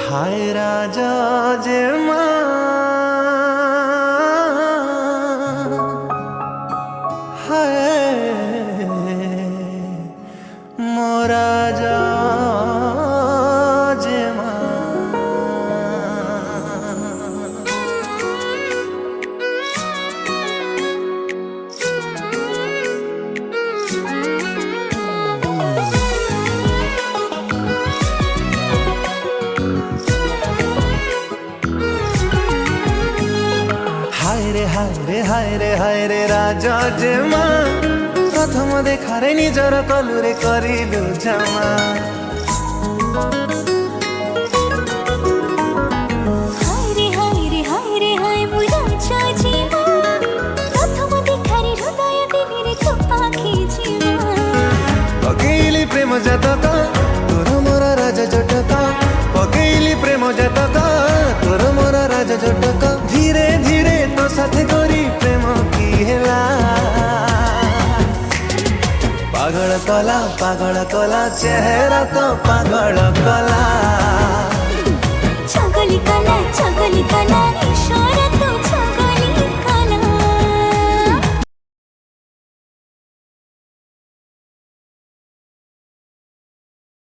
हाय राजा जे हाय मो राजा जे हाय रे राजा जे प्रथम देखारे निजर कलुरे करिलु जमा हाय मो राजा जे प्रथम देखारे हृदय दिने तो पाखी जीवा पकेली प्रेम जतक तोर मोर राजा जटक पकेली प्रेम जतक तोर मोर राजा जटक धीरे धीरे तो साथे करी प्रेम की हेला पागल कला चेहरा तो पागल कला चगली कला